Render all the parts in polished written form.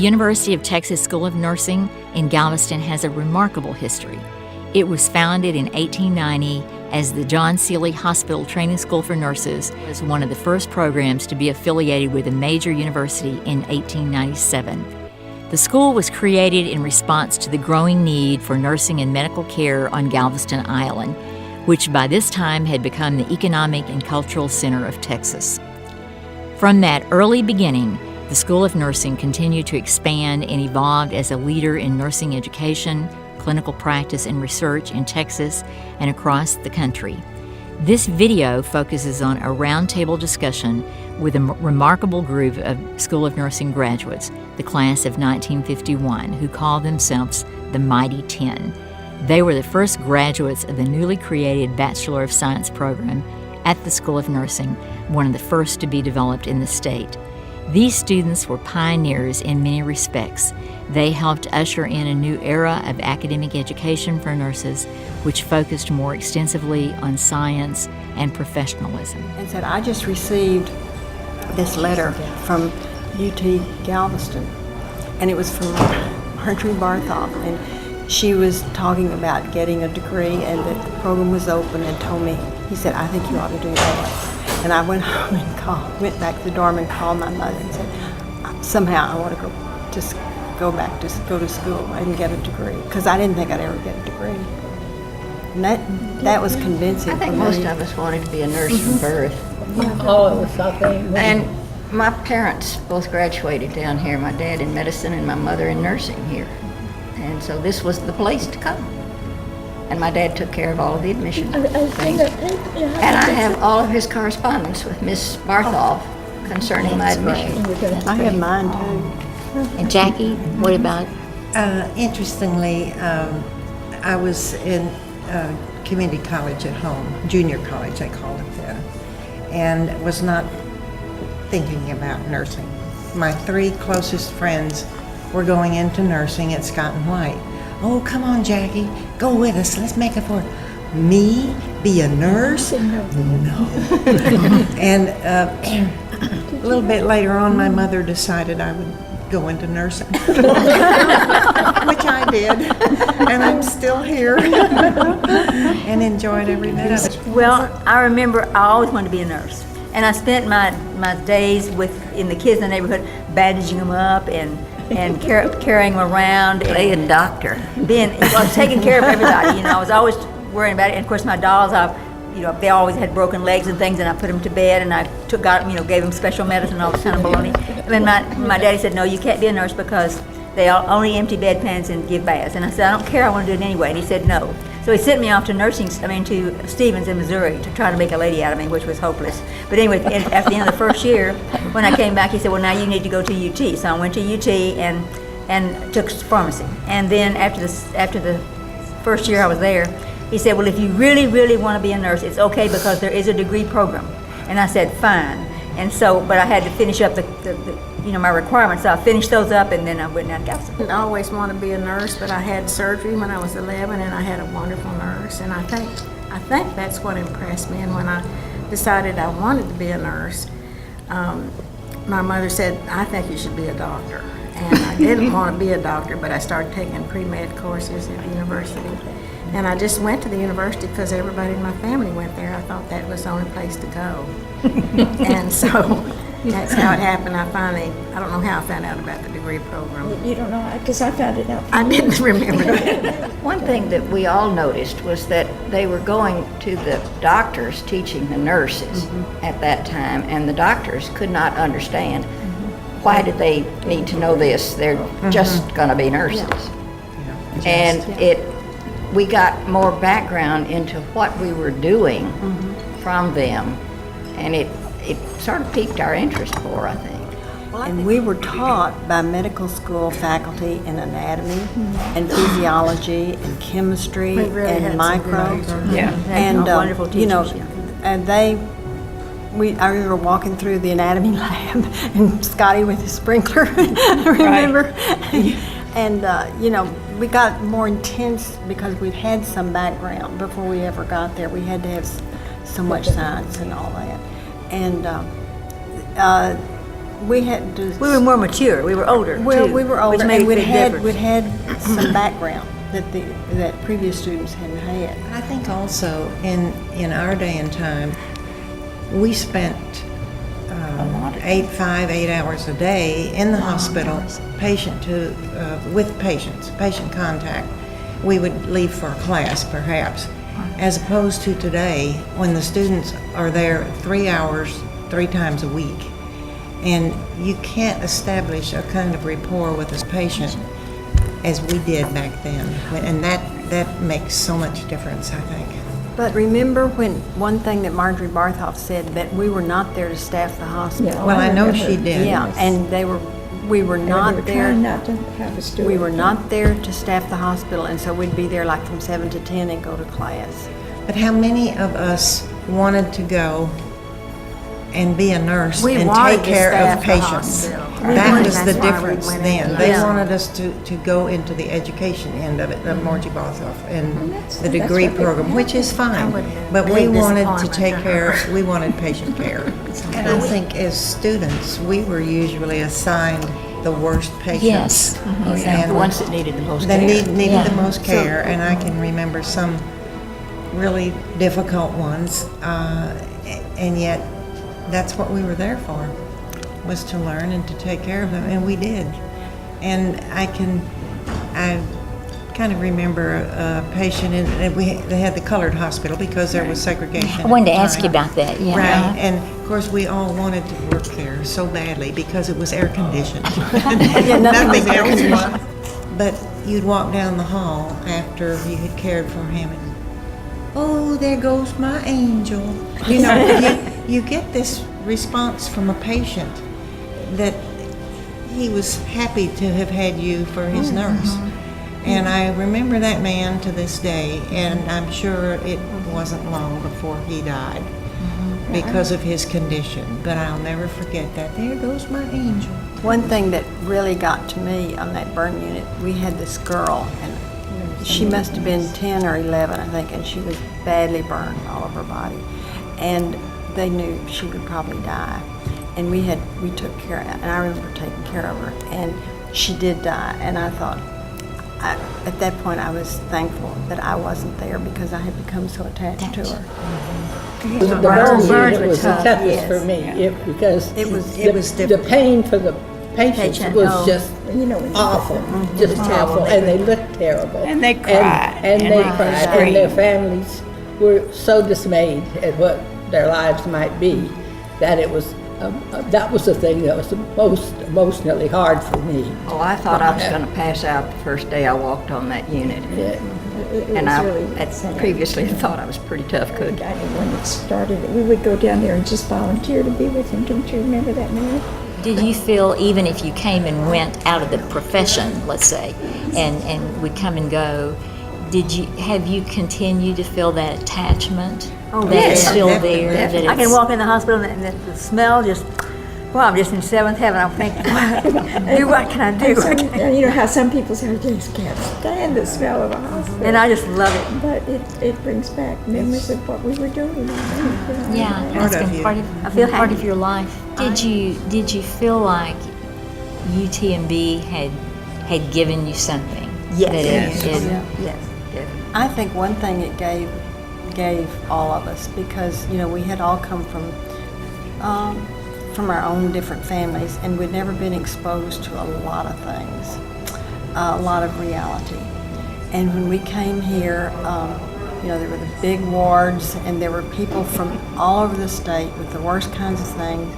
University of Texas School of Nursing in Galveston has a remarkable history. It was founded in 1890 as the John Seeley Hospital Training School for Nurses. It was one of the first programs to be affiliated with a major university in 1897. The school was created in response to the growing need for nursing and medical care on Galveston Island, which by this time had become the economic and cultural center of Texas. From that early beginning, the School of Nursing continued to expand and evolved as a leader in nursing education, clinical practice, and research in Texas and across the country. This video focuses on a roundtable discussion with a remarkable group of School of Nursing graduates, the class of 1951, who called themselves the Mighty 10. They were the first graduates of the newly created Bachelor of Science program at the School of Nursing, one of the first to be developed in the state. These students were pioneers in many respects. They helped usher in a new era of academic education for nurses, which focused more extensively on science and professionalism. And said, I just received this letter from UT Galveston, and it was from Marjorie Barthoff, and she was talking about getting a degree and that the program was open, and told me, he said, I think you ought to do that. And I went home and went back to the dorm and called my mother and said, somehow I want to go back to school and get a degree, because I didn't think I'd ever get a degree. And that was convincing. I think most of us wanted to be a nurse from birth. Oh, it was something. And my parents both graduated down here, my dad in medicine and my mother in nursing here. And so this was the place to come. And my dad took care of all of the admission things. And I have all of his correspondence with Miss Barthoff concerning my admission. I have mine too. And Jackie, what about? Interestingly, I was in community college at home, junior college they call it then, and was not thinking about nursing. My three closest friends were going into nursing at Scott and White. Oh, come on, Jackie, go with us, let's make it work. Me? Be a nurse? No. And a little bit later on, my mother decided I would go into nursing, which I did, and I'm still here and enjoyed every minute of it. Well, I remember I always wanted to be a nurse, and I spent my days in the kids in the neighborhood bandaging them up and carrying them around. Playing doctor. Taking care of everybody. I was always worrying about it. And of course, my dolls, they always had broken legs and things, and I put them to bed, and I gave them special medicine and all this kind of baloney. And then my daddy said, no, you can't be a nurse because they only empty bedpans and give baths. And I said, I don't care, I want to do it anyway. And he said no. So he sent me off to Stevens in Missouri to try to make a lady out of me, which was hopeless. But anyway, at the end of the first year, when I came back, he said, well, now you need to go to UT. So I went to UT and took pharmacy. And then after the first year I was there, he said, well, if you really, really want to be a nurse, it's okay because there is a degree program. And I said, fine. And so, but I had to finish up my requirements. So I finished those up, and then I went down to Galveston. I always wanted to be a nurse, but I had surgery when I was 11, and I had a wonderful nurse. And I think that's what impressed me. And when I decided I wanted to be a nurse, my mother said, I think you should be a doctor. And I didn't want to be a doctor, but I started taking pre-med courses at the university. And I just went to the university because everybody in my family went there. I thought that was the only place to go. And so that's how it happened. I don't know how I found out about the degree program. You don't know, because I found it out. I didn't remember that. One thing that we all noticed was that they were going to the doctors teaching the nurses at that time, and the doctors could not understand why did they need to know this. They're just going to be nurses. And we got more background into what we were doing from them, and it sort of piqued our interest more, I think. And we were taught by medical school faculty in anatomy and physiology and chemistry and micro. And wonderful teachers. And I remember walking through the anatomy lab and Scotty with his sprinkler, remember? And we got more intense because we'd had some background before we ever got there. We had to have so much science and all that. And we had to. We were more mature, we were older, Well, too, we were which older, made and a we'd big had, difference. we'd had some background that previous students hadn't had. I think also in our day and time, we spent 8 hours a day in the hospital, with patients, patient contact. We would leave for a class, perhaps, as opposed to today, when the students are there 3 hours, 3 times a week, and you can't establish a kind of rapport with this patient as we did back then, and that makes so much difference, I think. But remember when one thing that Marjorie Barthoff said, that we were not there to staff the hospital. Well, I know she did. Yeah, and we were not there. Not to have us do We it. were not there to staff the hospital, and so we'd be there like from 7 to 10 and go to class. But how many of us wanted to go and be a nurse We and wanted take to care staff of the patients? hospital. That was the That's why we difference went then. in. They Yeah. wanted us to go into the education end of it, of Margie Bothoff, and that's- the that's degree what they- program, which is fine. would've been a But we big wanted to disappointment take to care, her. we wanted patient care. And I think as students, we were usually assigned the worst patients. Yes, exactly. The ones that needed the most That care. needed Yeah. the most care, and I can remember some really difficult ones, and yet that's what we were there for, was to learn and to take care of them, and we did. And I kind of remember a patient, and they had the colored hospital because there was segregation. I wanted to at the ask you time. about that, yeah. Right, and of course, we all wanted to work there so badly because it was air conditioned. Nothing else. But you'd walk down the hall after you had cared for him, and oh, there goes my angel. You know, you get this response from a patient that he was happy to have had you for his nurse. And I remember that man to this day, and I'm sure it wasn't long before he died because of his condition. But I'll never forget that. There goes my angel. One thing that really got to me on that burn unit, we had this girl, and she must have been 10 or 11, I think, and she was badly burned all over her body. And they knew she would probably die. And we took care of her, and I remember taking care of her, and she did die. And I thought, at that point, I was thankful that I wasn't there because I had become so attached to her. The Burns burn were unit was the tough, toughest yes. for me, because It was the difficult. pain for the patients Patient, was oh. just awful, just awful, and they looked terrible. And they cried. And they And cried, screamed. and their families were so dismayed at what their lives might be, that it was, that was the thing that was the most emotionally hard for me. Oh, I thought I was going to pass out the first day I walked on that unit. And I previously thought I was pretty tough cook. I mean, when it started, we would go down there and just volunteer to be with him. Don't you remember that, Mary? Did you feel, even if you came and went out of the profession, let's say, and would come and go, have you continued to feel that attachment? Oh, that yes, it's still definitely, there? That I can it's- walk in the hospital and the smell just, well, I'm just in seventh heaven. I'm thinking, what can I do? And you know how some people say, I just can't stand the smell of a hospital. And I just love it. But it brings back memories of what we were doing. Yeah, Part that's of been you. part of, I feel part happy. of your life. Did you feel like UTMB had given you something? Yes. That Yes. it, Yes, definitely. I think one thing it gave all of us, because we had all come from our own different families, and we'd never been exposed to a lot of things, a lot of reality. And when we came here, there were the big wards, and there were people from all over the state with the worst kinds of things.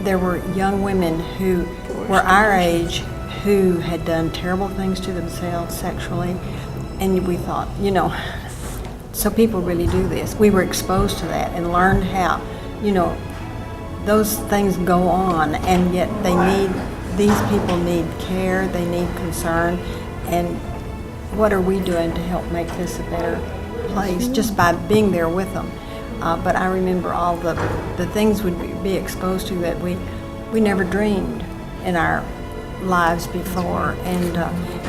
There were young women who were our age who had done terrible things to themselves sexually, and we thought, so people really do this. We were exposed to that and learned how, those things go on, and yet these people need care, they need concern, and what are we doing to help make this a better place just by being there with them? But I remember all the things we'd be exposed to that we never dreamed in our lives before, and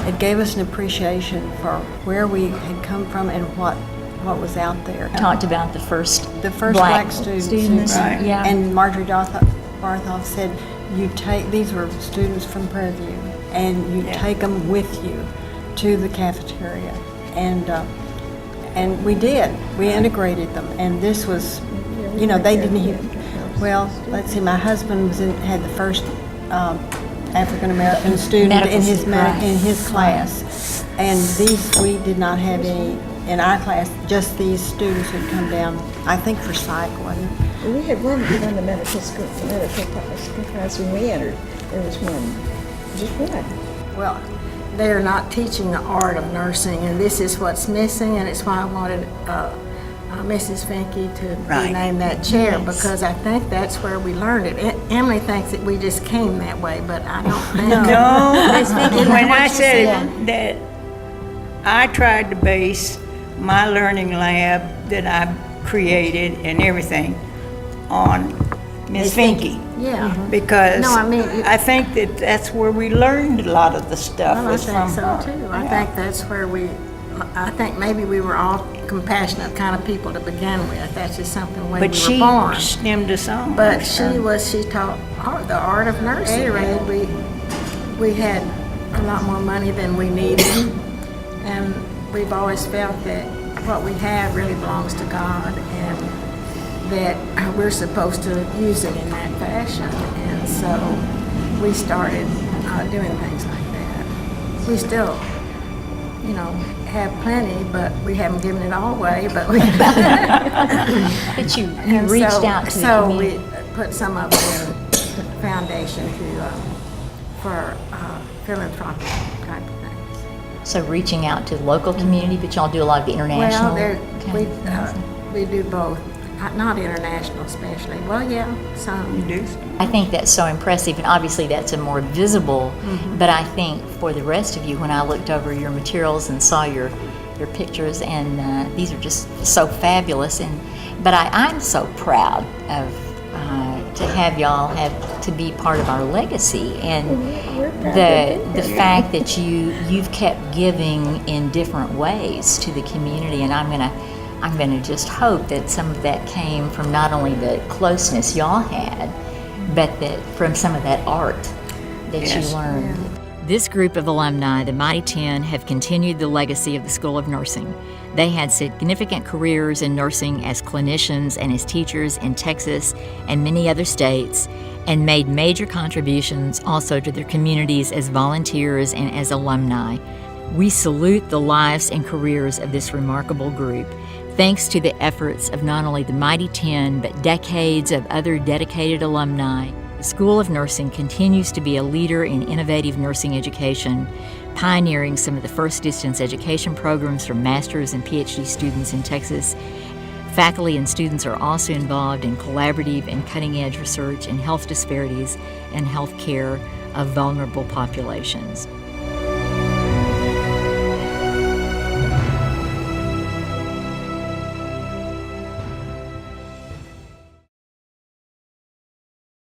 it gave us an appreciation for where we had come from and what was out there. talked about the first The first black students, Yeah. and Marjorie Barthoff said, these were students from Prairie View, and you take them with you to the cafeteria. And we did. We integrated them, and this was, they didn't even, well, let's see, my husband had the first African American student in his class, and we did not have any in our class. Just these students who'd come down, I think for psych, wasn't it? We had one in the medical school class when we entered. There was one, just one. Well, they're not teaching the art of nursing, and this is what's missing, and it's why I wanted Mrs. Finke to be named that chair, because I think that's where we learned it. Emily thinks that we just came that way, but I don't think No, when I said that I tried to base my learning lab that I created and everything on Ms. Finke. Yeah. Because No, I mean, I think that that's where we learned a lot of the stuff. Well, I was think from so her. too. I Yeah. think that's where I think maybe we were all compassionate kind of people to begin with. That's just something when But we she were born. stemmed us on. But she taught the art of nursing. And we had a lot more money than we needed, and we've always felt that what we have really belongs to God, and that we're supposed to use it in that fashion. And so we started doing things like that. We still, have plenty, but we haven't given it all away. But we But you reached out to the community. So we put some of it in the foundation for philanthropy type of things. So reaching out to the local community, but y'all do a lot of international. Well, we do both. Not international, especially. Well, yeah, some. I think that's so impressive, and obviously that's a more visible, but I think for the rest of you, when I looked over your materials and saw your pictures, and these are just so fabulous, but I'm so proud of to have y'all have to be part of our legacy, and the fact that you've kept giving in different ways to the community, and I'm gonna just hope that some of that came from not only the closeness y'all had, but that from some of that art that you learned. This group of alumni, the Mighty 10, have continued the legacy of the School of Nursing. They had significant careers in nursing as clinicians and as teachers in Texas and many other states, and made major contributions also to their communities as volunteers and as alumni. We salute the lives and careers of this remarkable group. Thanks to the efforts of not only the Mighty 10, but decades of other dedicated alumni, the School of Nursing continues to be a leader in innovative nursing education, pioneering some of the first distance education programs for master's and PhD students in Texas. Faculty and students are also involved in collaborative and cutting-edge research in health disparities and health care of vulnerable populations.